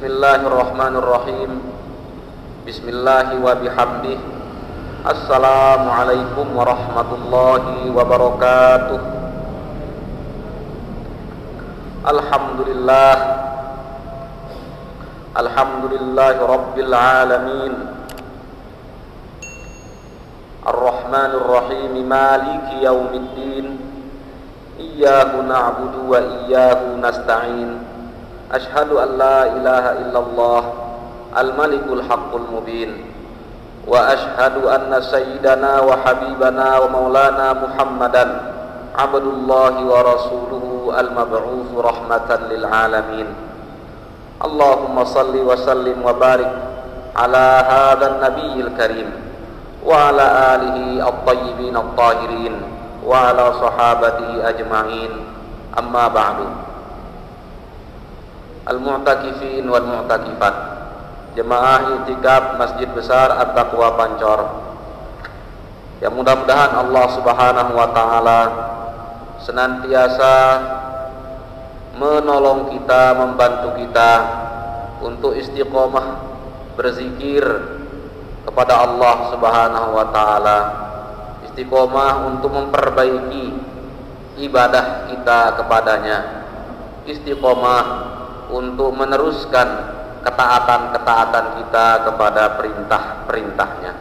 Bismillahirrahmanirrahim. Bismillahi wa bihamdih. Assalamualaikum warahmatullahi wabarakatuh. Alhamdulillah. Alhamdulillahi rabbil alamin. Ar-Rahmanir Rahim, Maliki yaumiddin. Iyyahu na'budu wa iyyahu nasta'in. Ashhadu an la ilaha illallah al-malikul haqqul mubin. Wa ashhadu anna sayyidana wa habibana wa maulana Muhammadan abdullahi wa rasuluhu al-mab'uth rahmatan lil alamin. Allahumma salli wa sallim wa barik ala hadzal nabiyil karim wa ala alihi at-tayyibin at-tahirin wa ala sahabatihi ajma'in. Amma ba'du. Al-mu'takifin wal mu'takifat, jemaah i'tikaf Masjid Besar At-Taqwa Pancor, yang mudah-mudahan Allah Subhanahu wa taala senantiasa menolong kita, membantu kita untuk istiqomah berzikir kepada Allah Subhanahu wa taala, istiqomah untuk memperbaiki ibadah kita kepadanya, istiqomah untuk meneruskan ketaatan-ketaatan kita kepada perintah-perintahnya.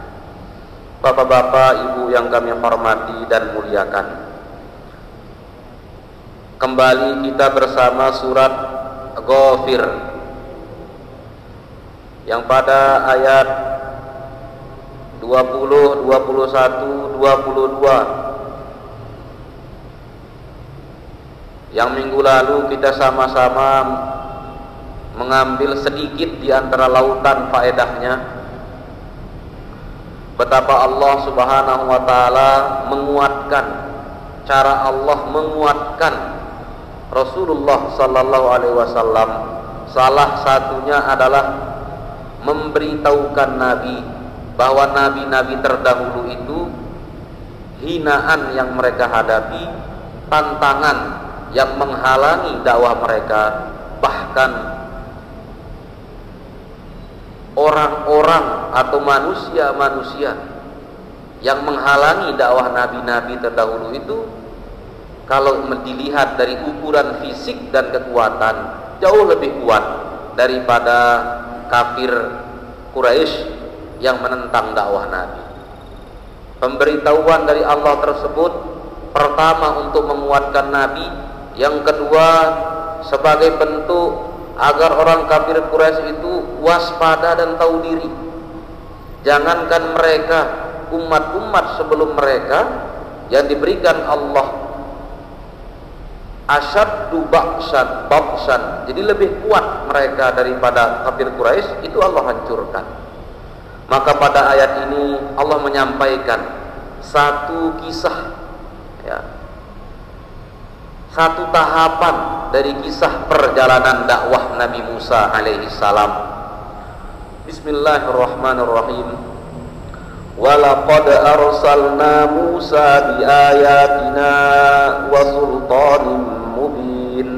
Bapak-bapak, ibu yang kami hormati dan muliakan, kembali kita bersama surat Ghafir yang pada ayat 20, 21, 22 yang minggu lalu kita sama-sama mengambil sedikit di antara lautan faedahnya, betapa Allah Subhanahu wa taala menguatkan, cara Allah menguatkan Rasulullah sallallahu alaihi wasallam. Salah satunya adalah memberitahukan Nabi bahwa nabi-nabi terdahulu itu hinaan yang mereka hadapi, tantangan yang menghalangi dakwah mereka, bahkan orang-orang atau manusia-manusia yang menghalangi dakwah nabi-nabi terdahulu itu, kalau dilihat dari ukuran fisik dan kekuatan, jauh lebih kuat daripada kafir Quraisy yang menentang dakwah Nabi. Pemberitahuan dari Allah tersebut, pertama untuk menguatkan Nabi, yang kedua sebagai bentuk agar orang kafir Quraisy itu waspada dan tahu diri. Jangankan mereka, umat-umat sebelum mereka yang diberikan Allah asyaddu ba'san, jadi lebih kuat mereka daripada kafir Quraisy, itu Allah hancurkan. Maka pada ayat ini Allah menyampaikan satu kisah, ya, satu tahapan dari kisah perjalanan dakwah Nabi Musa alaihi salam. Bismillahirrahmanirrahim. Walaqad arsalna Musa biayatina wa sultanin mubin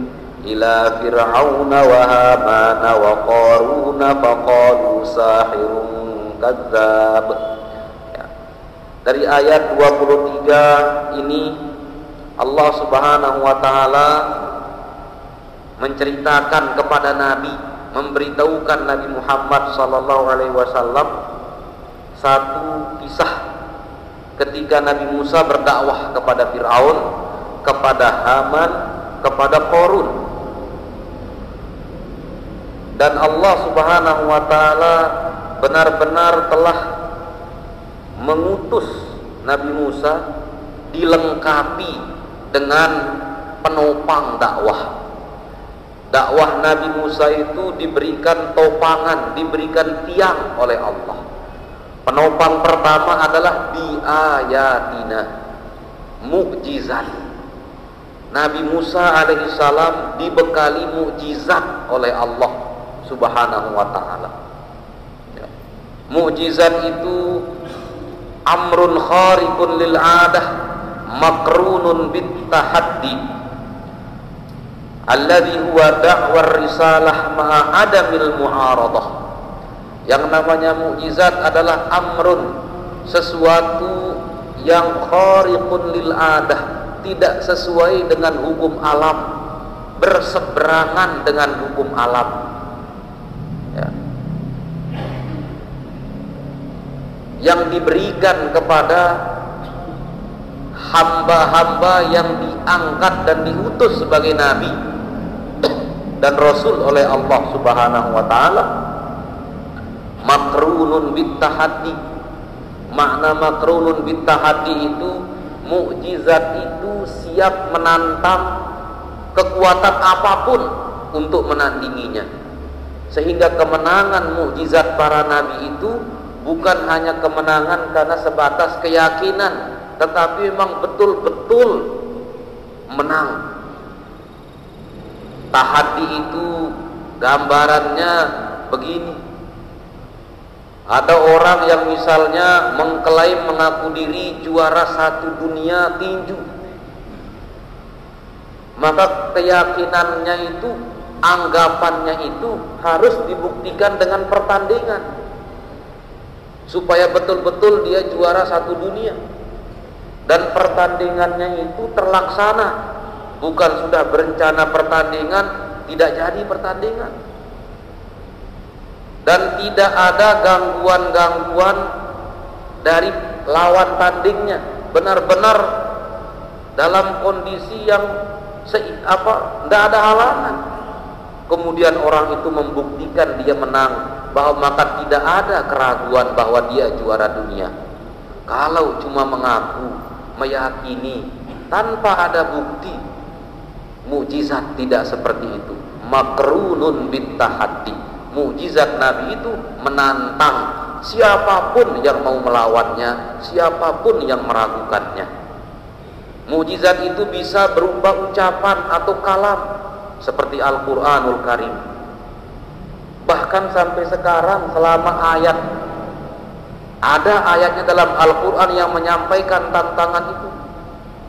ila fir'auna wa hamana wa qaruna faqalu sahirun kadzdzab. Ya. Dari ayat 23 ini Allah Subhanahu wa taala menceritakan kepada Nabi, memberitahukan Nabi Muhammad sallallahu alaihi wasallam satu kisah ketika Nabi Musa berdakwah kepada Fir'aun, kepada Haman, kepada Qarun. Dan Allah Subhanahu wa taala benar-benar telah mengutus Nabi Musa dilengkapi dengan penopang dakwah. Dakwah Nabi Musa itu diberikan topangan, diberikan tiang oleh Allah. Penopang pertama adalah biayatina, mukjizat. Nabi Musa alaihissalam dibekali mukjizat oleh Allah Subhanahu wa taala. Ya. Mukjizat itu amrun khariqun lil adah, makrunun bit tahaddi. alladzi huwa da'war risalah ma'a adamil mu'aradah. Yang namanya mukjizat adalah amrun, sesuatu yang khariqun lil adah, tidak sesuai dengan hukum alam, berseberangan dengan hukum alam, ya. Yang diberikan kepada hamba-hamba yang diangkat dan diutus sebagai nabi dan rasul oleh Allah Subhanahu wa taala. Makrunun bittahaddi. Makna makrunun bittahaddi itu mukjizat itu siap menantang kekuatan apapun untuk menandinginya. Sehingga kemenangan mukjizat para nabi itu bukan hanya kemenangan karena sebatas keyakinan, tetapi memang betul-betul menang. Tahaddi itu gambarannya begini. Ada orang yang misalnya mengklaim mengaku diri juara 1 dunia tinju, maka keyakinannya itu, anggapannya itu harus dibuktikan dengan pertandingan supaya betul-betul dia juara 1 dunia. Dan pertandingannya itu terlaksana, bukan sudah berencana pertandingan tidak jadi pertandingan. Dan tidak ada gangguan-gangguan dari lawan tandingnya, benar-benar dalam kondisi yang tidak ada halangan. Kemudian orang itu membuktikan dia menang, bahwa maka tidak ada keraguan bahwa dia juara dunia. Kalau cuma mengaku, meyakini tanpa ada bukti, mukjizat tidak seperti itu. Makrunun bittahaddi. Mukjizat Nabi itu menantang siapapun yang mau melawannya, siapapun yang meragukannya. Mukjizat itu bisa berupa ucapan atau kalam seperti Al-Qur'anul Karim. Bahkan sampai sekarang selama ada ayatnya dalam Al-Quran yang menyampaikan tantangan itu.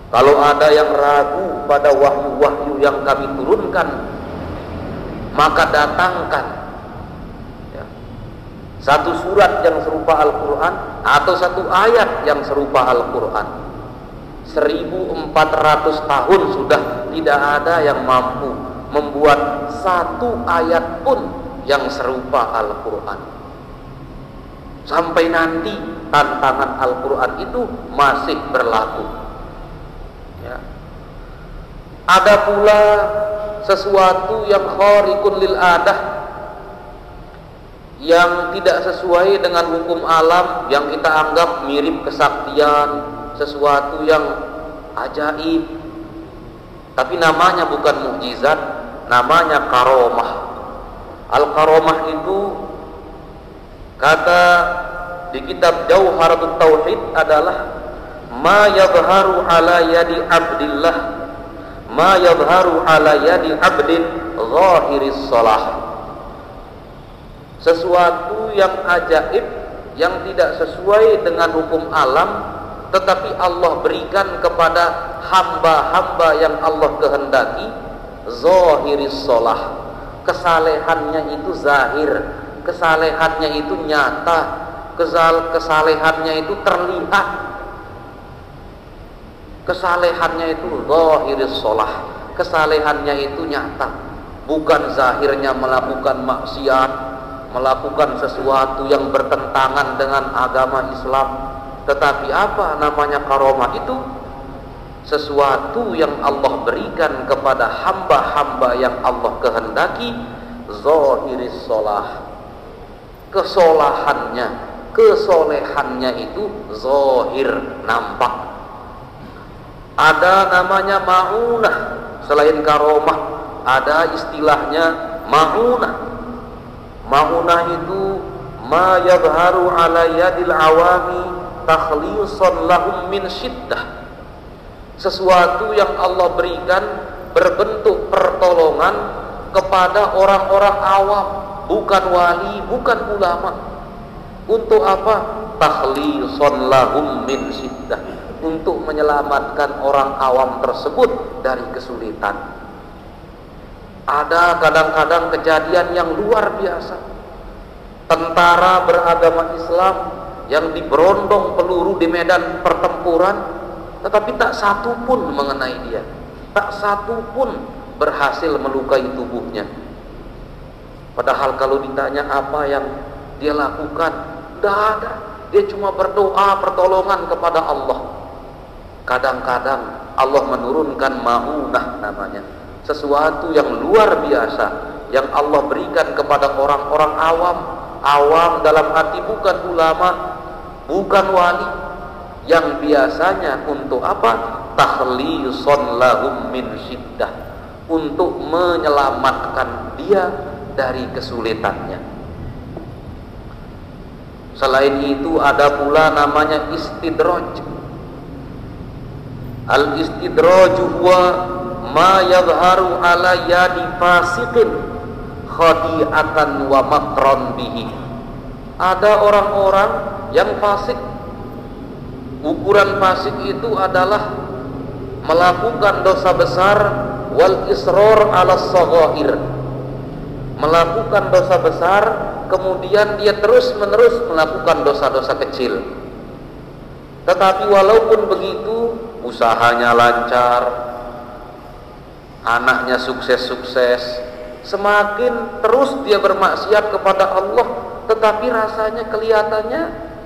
Kalau ada yang ragu pada wahyu-wahyu yang kami turunkan, maka datangkan satu surat yang serupa Al-Quran atau satu ayat yang serupa Al-Quran. 1400 tahun sudah tidak ada yang mampu membuat satu ayat pun yang serupa Al-Quran. Sampai nanti tantangan Al-Quran itu masih berlaku, ya. Ada pula sesuatu yang khariqun lil adah, yang tidak sesuai dengan hukum alam, yang kita anggap mirip kesaktian, sesuatu yang ajaib, tapi namanya bukan mukjizat, namanya karomah. Al-karomah itu kata di kitab Jauharatut Tauhid adalah ma yadharu ala yadi abdillah, ma yadharu ala yadi abdin zahiris salah. Sesuatu yang ajaib, yang tidak sesuai dengan hukum alam, tetapi Allah berikan kepada hamba-hamba yang Allah kehendaki, zahiris salah. Kesalehannya itu zahir, kesalehannya itu nyata, kesalehannya itu terlihat, kesalehannya itu zahiris salah, kesalehannya itu nyata, bukan zahirnya melakukan maksiat, melakukan sesuatu yang bertentangan dengan agama Islam. Tetapi apa namanya karomah itu? Sesuatu yang Allah berikan kepada hamba-hamba yang Allah kehendaki, zahiris salah. Kesolahannya, kesolehannya itu zahir, nampak. Ada namanya ma'unah. Selain karomah, ada istilahnya ma'unah. Ma'unah itu ma yadharu ala yadil awami takhlisan lahum min syiddah. Sesuatu yang Allah berikan berbentuk pertolongan kepada orang-orang awam, bukan wali, bukan ulama. Untuk apa? Takhlisan lahum min syiddah, untuk menyelamatkan orang awam tersebut dari kesulitan. Ada kadang-kadang kejadian yang luar biasa. Tentara beragama Islam yang diberondong peluru di medan pertempuran, tetapi tak satu pun mengenai dia, tak satu pun berhasil melukai tubuhnya. Padahal kalau ditanya apa yang dia lakukan, tidak ada. Dia cuma berdoa pertolongan kepada Allah. Kadang-kadang Allah menurunkan ma'unah namanya, sesuatu yang luar biasa yang Allah berikan kepada orang-orang awam. Awam dalam arti bukan ulama, bukan wali, yang biasanya untuk apa? Takhlisun lahum min syiddah, untuk menyelamatkan dia dari kesulitannya. Selain itu ada pula namanya istidraj. Al-istidraj huwa ma yadharu ala yadi fasiqin khadi'atan wa makron bihi. Ada orang-orang yang fasik. Ukuran fasik itu adalah melakukan dosa besar wal isror ala saghair, melakukan dosa besar kemudian dia terus menerus melakukan dosa-dosa kecil. Tetapi walaupun begitu, usahanya lancar, anaknya sukses-sukses, semakin terus dia bermaksiat kepada Allah, tetapi rasanya kelihatannya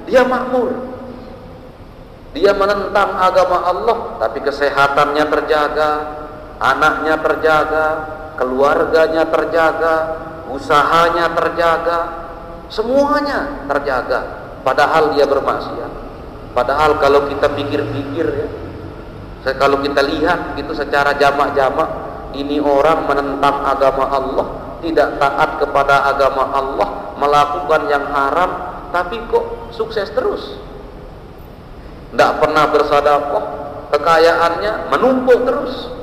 dia makmur. Dia menentang agama Allah, tapi kesehatannya terjaga, anaknya terjaga, keluarganya terjaga, usahanya terjaga, semuanya terjaga. Padahal dia bermaksiat. Padahal kalau kita pikir-pikir ya, kalau kita lihat itu secara jamak-jamak, ini orang menentang agama Allah, tidak taat kepada agama Allah, melakukan yang haram, tapi kok sukses terus, tidak pernah bersedekah, kekayaannya menumpuk terus.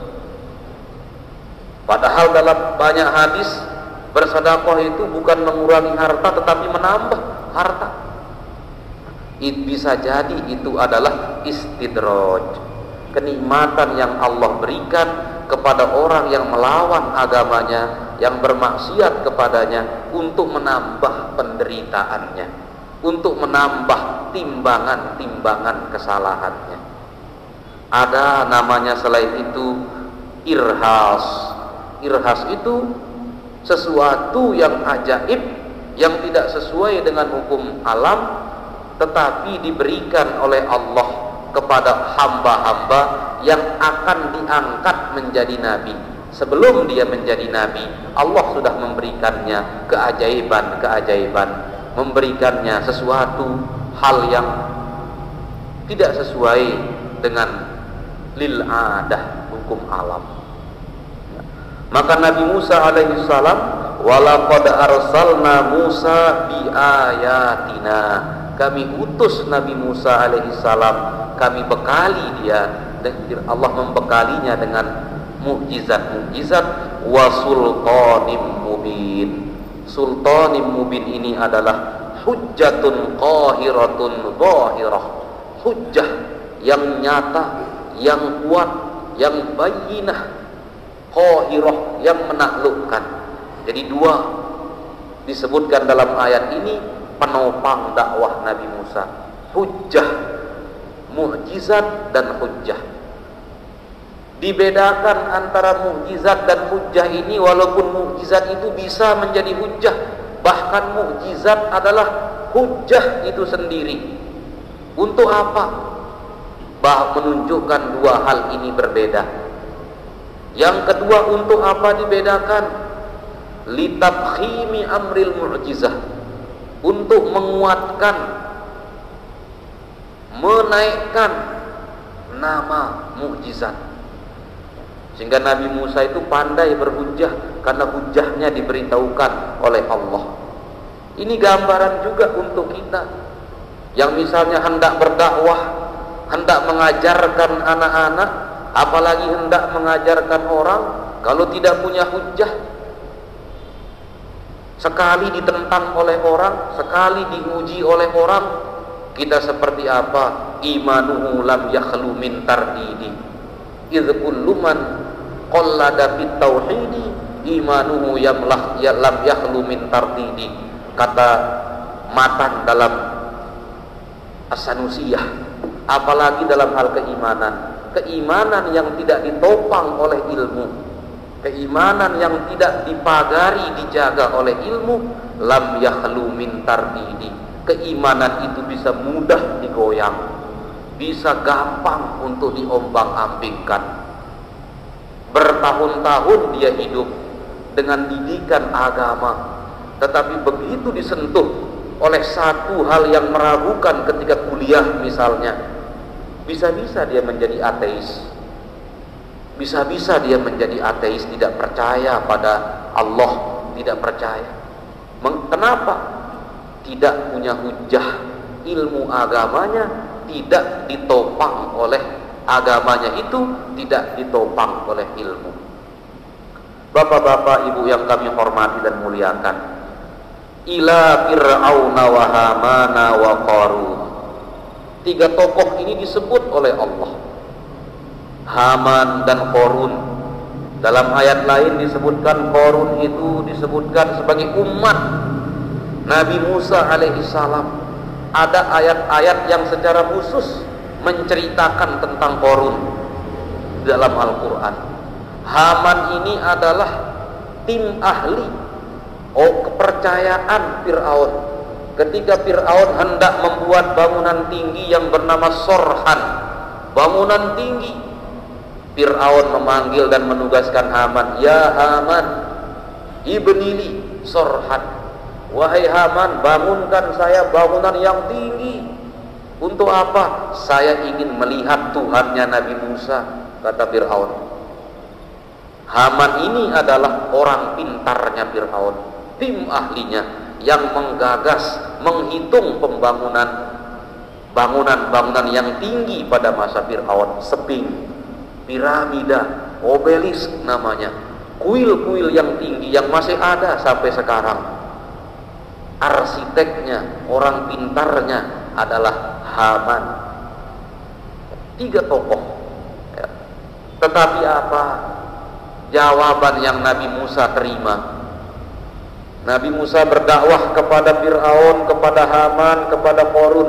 Padahal dalam banyak hadis, bersedekah itu bukan mengurangi harta tetapi menambah harta. Bisa jadi itu adalah istidraj, kenikmatan yang Allah berikan kepada orang yang melawan agamanya, yang bermaksiat kepadanya, untuk menambah penderitaannya, untuk menambah timbangan-timbangan kesalahannya. Ada namanya selain itu irhas. Irhas itu sesuatu yang ajaib, yang tidak sesuai dengan hukum alam, tetapi diberikan oleh Allah kepada hamba-hamba yang akan diangkat menjadi nabi. Sebelum dia menjadi nabi, Allah sudah memberikannya keajaiban-keajaiban, memberikannya sesuatu hal yang tidak sesuai dengan lil adah, hukum alam. Maka Nabi Musa alaihi salam, walaqad arsalna Musa bi ayatina, kami utus Nabi Musa alaihi salam, kami bekali dia, Allah membekalinya dengan mukjizat-mukjizat, wa sultanim mubin. Sultanim mubin ini adalah hujjatun qahiratun zahirah, hujjah yang nyata, yang kuat, yang bayyinah, qahirah yang menaklukkan. Jadi dua disebutkan dalam ayat ini penopang dakwah Nabi Musa, hujjah, mukjizat dan hujjah. Dibedakan antara mukjizat dan hujjah ini, walaupun mukjizat itu bisa menjadi hujjah, bahkan mukjizat adalah hujjah itu sendiri. Untuk apa? Menunjukkan dua hal ini berbeda. Yang kedua, untuk apa dibedakan? Litabkhimi amril mu'jizah, untuk menguatkan, menaikkan nama mukjizat. Sehingga Nabi Musa itu pandai berhujjah karena hujjahnya diberitahukan oleh Allah. Ini gambaran juga untuk kita yang misalnya hendak berdakwah, hendak mengajarkan anak-anak, apalagi hendak mengajarkan orang, kalau tidak punya hujjah, sekali ditentang oleh orang, sekali diuji oleh orang, kita seperti apa? Imanuhu lam yakhlu min tardidi, idh kullu man qallada fit tauhidi imanuhu lam yakhlu min tardidi, kata Matan dalam As-Sanusiyah. Apalagi dalam hal keimanan yang tidak ditopang oleh ilmu, keimanan yang tidak dipagari, dijaga oleh ilmu, lam yakhlu min tardidi, keimanan itu bisa mudah digoyang, bisa gampang untuk diombang-ambingkan. Bertahun-tahun dia hidup dengan didikan agama, tetapi begitu disentuh oleh satu hal yang meragukan ketika kuliah misalnya, bisa-bisa dia menjadi ateis. Bisa-bisa dia menjadi ateis, tidak percaya pada Allah, tidak percaya. Kenapa? Tidak punya hujah, ilmu agamanya tidak ditopang oleh agamanya itu, tidak ditopang oleh ilmu. Bapak-bapak, ibu yang kami hormati dan muliakan, ila fir'auna wa hamana wa qarun. Tiga tokoh ini disebut oleh Allah, Haman dan Qarun. Dalam ayat lain disebutkan Qarun itu disebutkan sebagai umat Nabi Musa alaihissalam. Ada ayat-ayat yang secara khusus menceritakan tentang Qarun dalam Al-Quran. Haman ini adalah tim ahli kepercayaan Fir'aun. Ketika Fir'aun hendak membuat bangunan tinggi yang bernama Sorhan, bangunan tinggi, Fir'aun memanggil dan menugaskan Haman, ya Haman, ibnili Sorhan, wahai Haman, bangunkan saya bangunan yang tinggi. Untuk apa? Saya ingin melihat Tuhannya Nabi Musa, kata Fir'aun. Haman ini adalah orang pintarnya Fir'aun, tim ahlinya yang menggagas, menghitung bangunan yang tinggi pada masa Fir'aun, seping, piramida, obelisk namanya, kuil-kuil yang tinggi yang masih ada sampai sekarang. Arsiteknya, orang pintarnya adalah Haman. Tiga tokoh. Tetapi apa jawaban yang Nabi Musa terima? Nabi Musa berdakwah kepada Fir'aun, kepada Haman, kepada Qarun.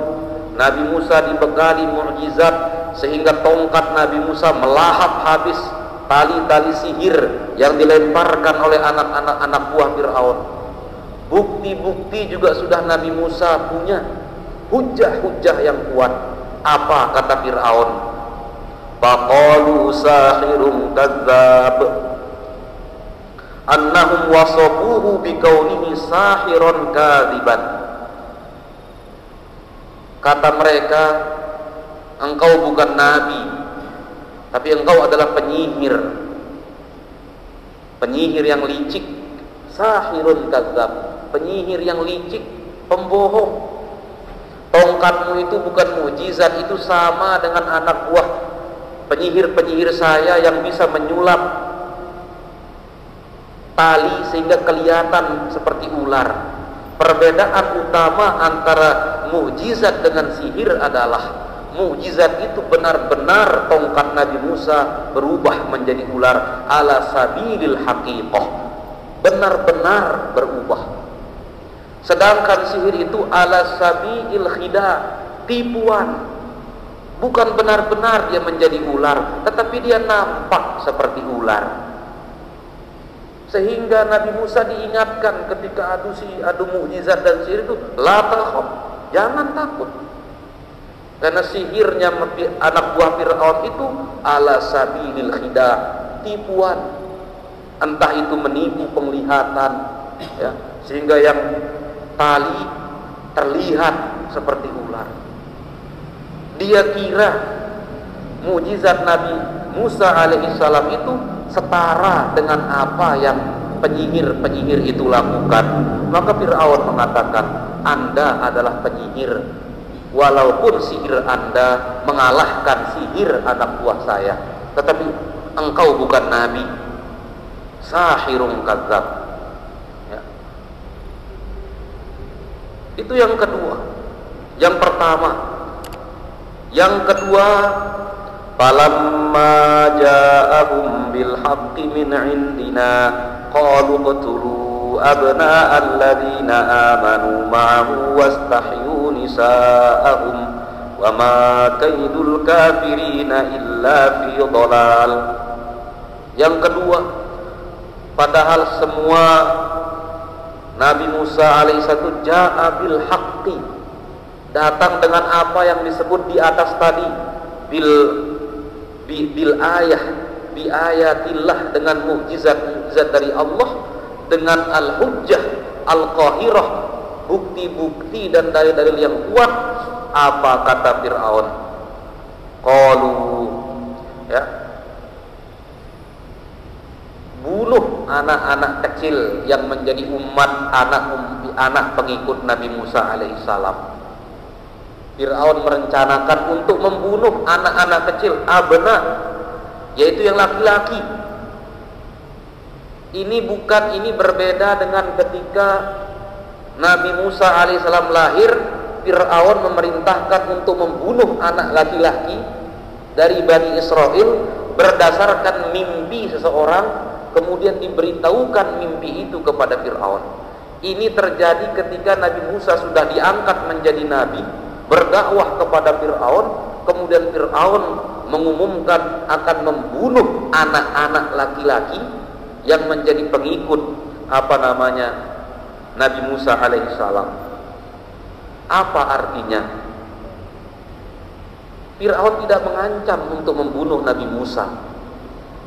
Nabi Musa dibekali mukjizat sehingga tongkat Nabi Musa melahap habis tali-tali sihir yang dilemparkan oleh anak buah Fir'aun. Bukti-bukti juga sudah Nabi Musa punya, hujah-hujah yang kuat. Apa kata Fir'aun? Faqalu sahirun kadzdzab, annahum wasafuhu bikaunihi sahiron kadziban. Kata mereka, engkau bukan nabi, tapi engkau adalah penyihir, penyihir yang licik. Sahirun kadzdzab, penyihir yang licik, pembohong. Tongkatmu itu bukan mukjizat, itu sama dengan anak buah penyihir-penyihir saya yang bisa menyulap tali sehingga kelihatan seperti ular. Perbedaan utama antara mukjizat dengan sihir adalah mukjizat itu benar-benar tongkat Nabi Musa berubah menjadi ular ala sabilil haqiqah, benar-benar berubah. Sedangkan sihir itu ala sabilil khida, tipuan. Bukan benar-benar dia menjadi ular, tetapi dia nampak seperti ular. Sehingga Nabi Musa diingatkan ketika adu mukjizat dan sihir itu, la takhaf, jangan takut. Karena sihirnya anak buah Fir'aun itu ala sabilil khida, tipuan. Entah itu menipu penglihatan, ya, sehingga yang tali terlihat seperti ular. Dia kira mukjizat Nabi Musa alaihissalam itu setara dengan apa yang penyihir-penyihir itu lakukan. Maka Fir'aun mengatakan, Anda adalah penyihir, walaupun sihir Anda mengalahkan sihir anak buah saya, tetapi engkau bukan nabi. Sahirun kadzdzab, ya. Itu yang kedua. Yang pertama. Yang kedua, falamma ja'ahum bil haqqi min indina qalu qtulu abna'al ladzina amanu ma'ahu wastahyu nisa'ahum wa ma kaidul kafirina illa fi dhalal. Yang kedua, padahal semua Nabi Musa alaihissalam ja'a bil haqqi, datang dengan apa yang disebut di atas tadi, bil ayah, bi ayatillah, dengan mukjizat dari Allah, dengan al hujjah al qahirah, bukti-bukti dan dalil-dalil yang kuat. Apa kata Fir'aun? Qalu, ya, bunuh anak-anak kecil yang menjadi umat anak pengikut Nabi Musa alaihissalam. Fir'aun merencanakan untuk membunuh anak-anak kecil, abna, yaitu yang laki-laki. Ini berbeda dengan ketika Nabi Musa alaihissalam lahir. Fir'aun memerintahkan untuk membunuh anak laki-laki dari Bani Israel berdasarkan mimpi seseorang, kemudian diberitahukan mimpi itu kepada Fir'aun. Ini terjadi ketika Nabi Musa sudah diangkat menjadi nabi, berdakwah kepada Fir'aun, kemudian Fir'aun mengumumkan akan membunuh anak-anak laki-laki yang menjadi pengikut Nabi Musa alaihissalam. Apa artinya? Fir'aun tidak mengancam untuk membunuh Nabi Musa.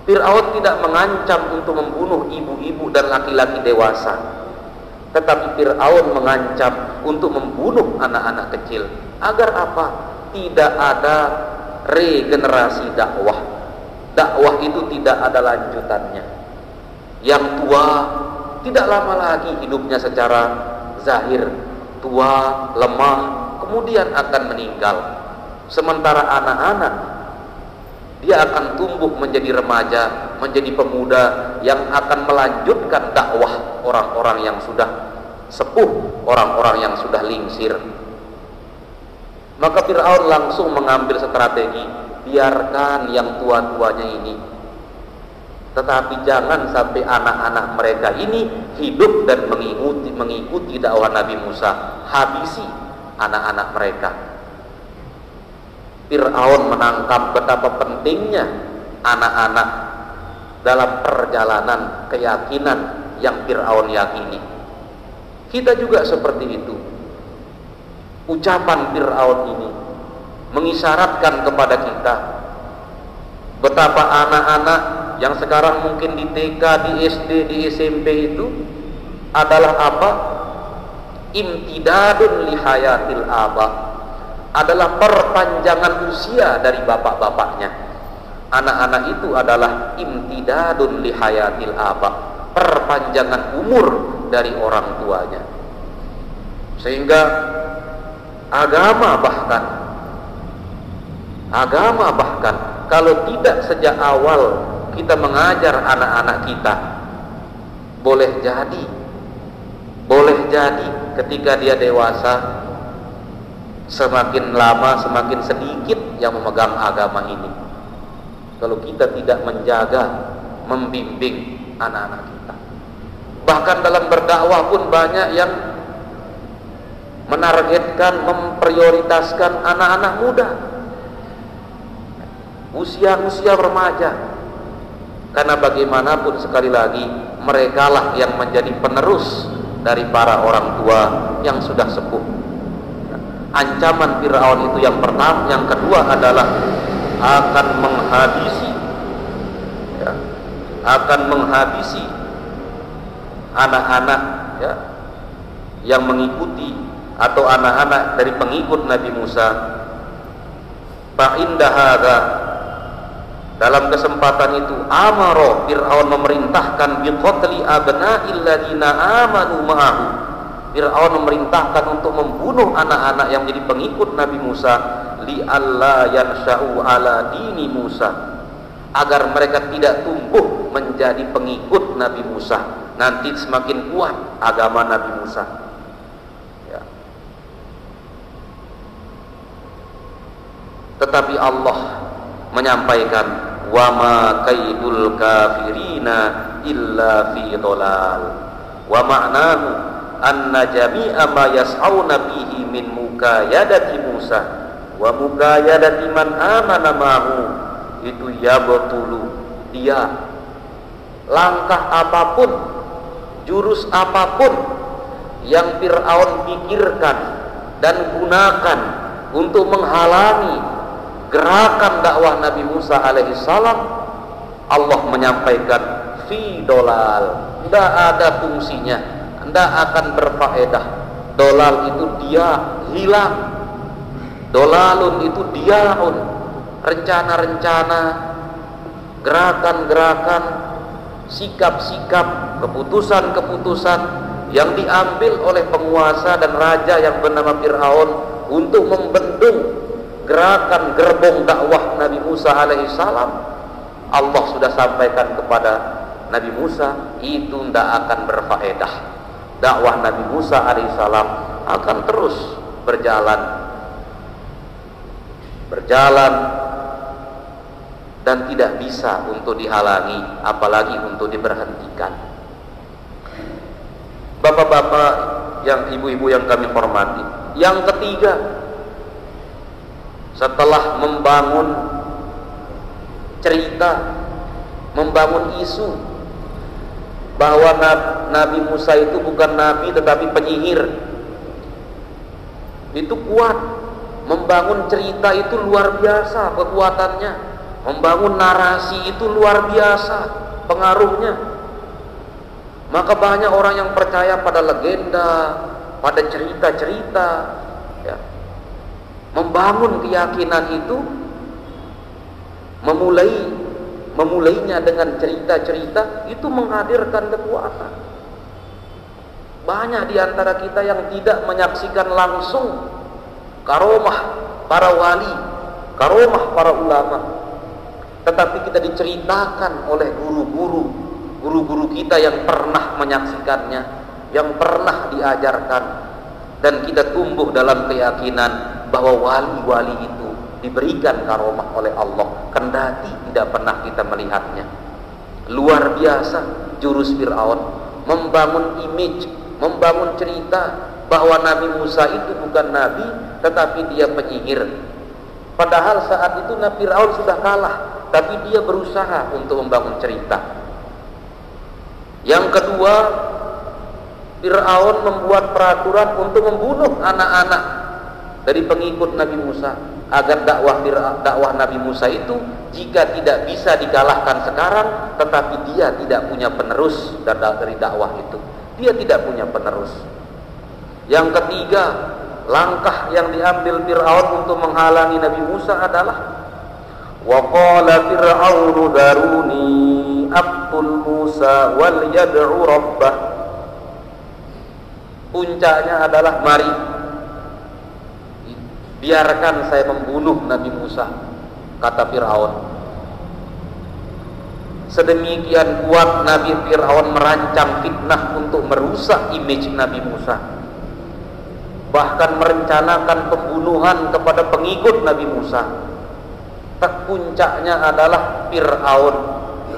Fir'aun tidak mengancam untuk membunuh ibu-ibu dan laki-laki dewasa. Tetapi Fir'aun mengancam untuk membunuh anak-anak kecil. Agar apa? Tidak ada regenerasi dakwah. Dakwah itu tidak ada lanjutannya. Yang tua tidak lama lagi hidupnya secara zahir, tua, lemah, kemudian akan meninggal. Sementara anak-anak, dia akan tumbuh menjadi remaja, menjadi pemuda yang akan melanjutkan dakwah orang-orang yang sudah sepuh, orang-orang yang sudah lingsir. Maka Fir'aun langsung mengambil strategi, biarkan yang tua-tuanya ini, tetapi jangan sampai anak-anak mereka ini hidup dan mengikuti dakwah Nabi Musa. Habisi anak-anak mereka. Fir'aun menangkap betapa pentingnya anak-anak dalam perjalanan keyakinan yang Fir'aun yakini. Kita juga seperti itu. Ucapan Fir'aun ini mengisyaratkan kepada kita betapa anak-anak yang sekarang mungkin di TK, di SD, di SMP itu adalah apa? Imtidadun lihayatil aba, adalah perpanjangan usia dari bapak-bapaknya. Anak-anak itu adalah imtidadun lihayatil aba, perpanjangan umur dari orang tuanya. Sehingga agama bahkan kalau tidak sejak awal kita mengajar anak-anak kita, boleh jadi ketika dia dewasa, semakin lama semakin sedikit yang memegang agama ini. Kalau kita tidak menjaga, membimbing anak-anak kita. Bahkan dalam berdakwah pun banyak yang menargetkan, memprioritaskan anak-anak muda, usia remaja. Karena bagaimanapun sekali lagi merekalah yang menjadi penerus dari para orang tua yang sudah sepuh. Ancaman Fir'aun itu yang pertama. Yang kedua adalah akan menghabisi anak-anak, ya, yang mengikuti atau anak-anak dari pengikut Nabi Musa. Fa'inda hadza, dalam kesempatan itu, amaro, Fir'aun memerintahkan biqatli abna'il ladzina amanu ma'ahu. Fir'aun memerintahkan untuk membunuh anak-anak yang menjadi pengikut Nabi Musa, li'alla yansha'u ala dini Musa, agar mereka tidak tumbuh menjadi pengikut Nabi Musa. Nanti semakin kuat agama Nabi Musa, ya. Tetapi Allah menyampaikan, wa ma kaidul kafirina illa fi dhalal. Wa ma'nahu anna jami'a ma yas'auna bihi min mukayadati Musa wa mukayadati man amana ma'hu itu yabtulu, dia langkah apapun, jurus apapun yang Fir'aun pikirkan dan gunakan untuk menghalangi gerakan dakwah Nabi Musa alaihissalam, Allah menyampaikan fi dolal, tidak ada fungsinya, tidak akan berfaedah. Dolal itu dia hilang, dolalun itu diaun, rencana-rencana, gerakan-gerakan, sikap-sikap, keputusan-keputusan yang diambil oleh penguasa dan raja yang bernama Fir'aun untuk membendung gerakan gerbong dakwah Nabi Musa alaihissalam, Allah sudah sampaikan kepada Nabi Musa itu tidak akan berfaedah. Dakwah Nabi Musa alaihissalam akan terus berjalan dan tidak bisa untuk dihalangi, apalagi untuk diberhentikan. Bapak-bapak, yang ibu-ibu yang kami hormati, yang ketiga, setelah membangun cerita, membangun isu bahwa Nabi Musa itu bukan nabi tetapi penyihir, itu kuat. Membangun cerita itu luar biasa kekuatannya, membangun narasi itu luar biasa pengaruhnya. Maka banyak orang yang percaya pada legenda, pada cerita-cerita, ya. Membangun keyakinan itu, memulainya dengan cerita-cerita itu menghadirkan kekuatan. Banyak di antara kita yang tidak menyaksikan langsung karomah para wali, karomah para ulama, tetapi kita diceritakan oleh guru-guru kita yang pernah menyaksikannya, yang pernah diajarkan, dan kita tumbuh dalam keyakinan bahwa wali-wali itu diberikan karomah oleh Allah, kendati tidak pernah kita melihatnya. Luar biasa jurus Fir'aun membangun image, membangun cerita bahwa Nabi Musa itu bukan nabi tetapi dia penyihir. Padahal saat itu Nabi Fir'aun sudah kalah, tapi dia berusaha untuk membangun cerita. Yang kedua, Fir'aun membuat peraturan untuk membunuh anak-anak dari pengikut Nabi Musa, agar dakwah Nabi Musa itu jika tidak bisa dikalahkan sekarang, tetapi dia tidak punya penerus dari dakwah itu, dia tidak punya penerus. Yang ketiga, langkah yang diambil Fir'aun untuk menghalangi Nabi Musa adalah wa qala fir'aunu daruni aqtul Musa wal yad'u rabbah. Puncaknya adalah mari biarkan saya membunuh Nabi Musa, kata Fir'aun. Sedemikian kuat Nabi Fir'aun merancang fitnah untuk merusak image Nabi Musa, bahkan merencanakan pembunuhan kepada pengikut Nabi Musa. Puncaknya adalah Fir'aun,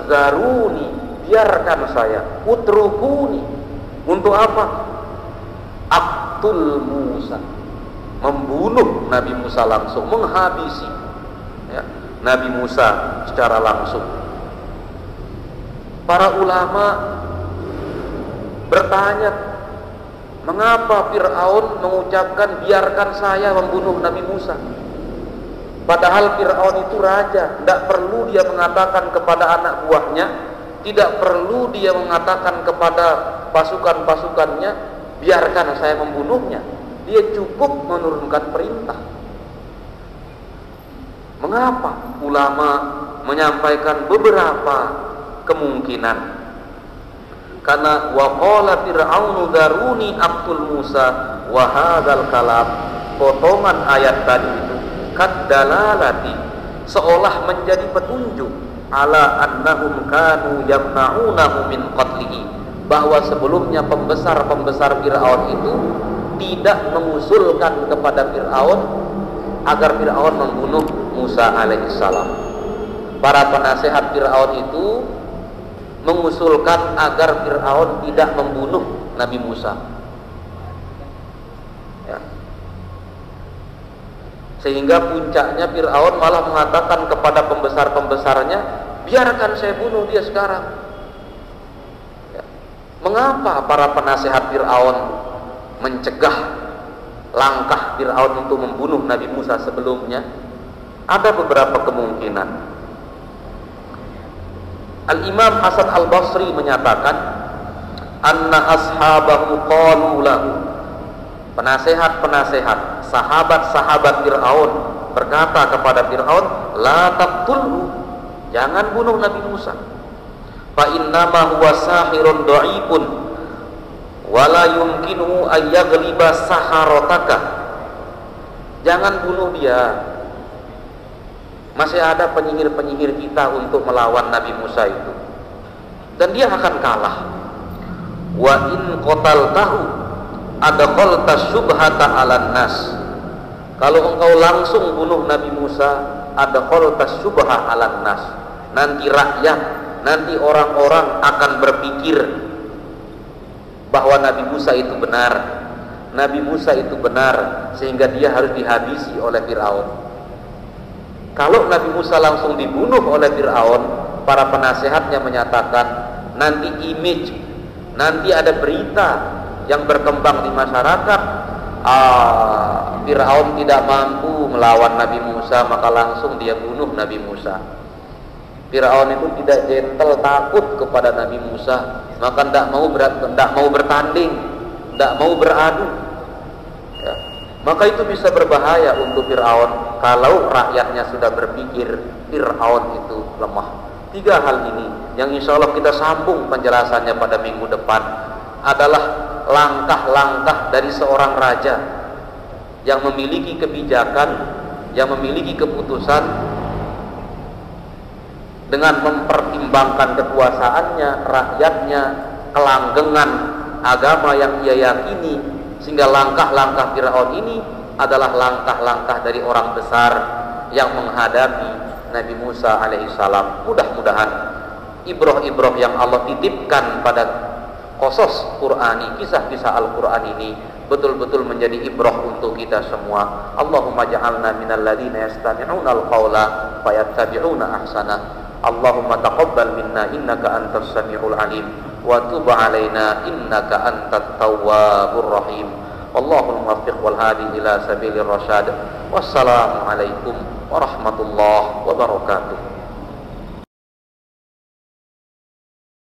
zaruni, biarkan saya, utrukuni. Untuk apa? Aqtul Musa, membunuh Nabi Musa langsung, menghabisi ya, Nabi Musa secara langsung. Para ulama bertanya, mengapa Fir'aun mengucapkan biarkan saya membunuh Nabi Musa? Padahal Fir'aun itu raja, tidak perlu dia mengatakan kepada anak buahnya, tidak perlu dia mengatakan kepada pasukan-pasukannya, biarkan saya membunuhnya. Dia cukup menurunkan perintah. Mengapa ulama menyampaikan beberapa kemungkinan? Karena wa qala fir'aunu daruni aqtul Musa wa hadzal kalam, potongan ayat tadi itu kaddalalati, seolah menjadi petunjuk ala annahum kanu yamna'unahu min qatlihi, bahwa sebelumnya pembesar-pembesar Fir'aun itu tidak mengusulkan kepada Fir'aun agar Fir'aun membunuh Musa alaihissalam. Para penasehat Fir'aun itu mengusulkan agar Fir'aun tidak membunuh Nabi Musa. Ya. Sehingga puncaknya Fir'aun malah mengatakan kepada pembesar-pembesarnya, biarkan saya bunuh dia sekarang. Ya. Mengapa para penasehat Fir'aun mencegah langkah Fir'aun untuk membunuh Nabi Musa sebelumnya? Ada beberapa kemungkinan. Al-Imam Hasan Al-Basri menyatakan, anna ashabahu qalu lahu, penasehat-penasehat, sahabat-sahabat Fir'aun berkata kepada Fir'aun, la taqtulhu, jangan bunuh Nabi Musa, fa innama huwa sahirun dha'ifun wa la yumkinuhu an yaghliba saharataka, jangan bunuh dia, masih ada penyihir-penyihir kita untuk melawan Nabi Musa itu, dan dia akan kalah. Wa in qataltahu adkhalta syubhata 'alan nas, kalau engkau langsung bunuh Nabi Musa, adkhalta syubha 'alan nas, nanti rakyat, nanti orang-orang akan berpikir bahwa Nabi Musa itu benar, Nabi Musa itu benar, sehingga dia harus dihabisi oleh Fir'aun. Kalau Nabi Musa langsung dibunuh oleh Fir'aun, para penasehatnya menyatakan nanti image, nanti ada berita yang berkembang di masyarakat, Fir'aun tidak mampu melawan Nabi Musa, maka langsung dia bunuh Nabi Musa. Fir'aun itu tidak gentle, takut kepada Nabi Musa, maka tidak mau bertanding, tidak mau beradu. Ya. Maka itu bisa berbahaya untuk Fir'aun kalau rakyatnya sudah berpikir Fir'aun itu lemah. 3 hal ini yang insya Allah kita sambung penjelasannya pada minggu depan adalah langkah-langkah dari seorang raja yang memiliki kebijakan, yang memiliki keputusan dengan mempertimbangkan kekuasaannya, rakyatnya, kelanggengan agama yang ia yakini, sehingga langkah-langkah Fir'aun ini adalah langkah-langkah dari orang besar yang menghadapi Nabi Musa alaihissalam. Mudah-mudahan ibroh-ibroh yang Allah titipkan pada qasas Qur'ani, kisah-kisah Al-Quran ini betul-betul menjadi ibroh untuk kita semua. Allahumma ja'alna minal ladhina yastami'una al-qawla fayattabi'una ahsana. Allahumma taqabbal minna innaka antas sami'ul alim wa tub alaina innaka antat tawwabur rahim. Wallahul muwaffiq wal hadi ila sabilir rasyad. Wassalamu alaikum warahmatullahi wabarakatuh.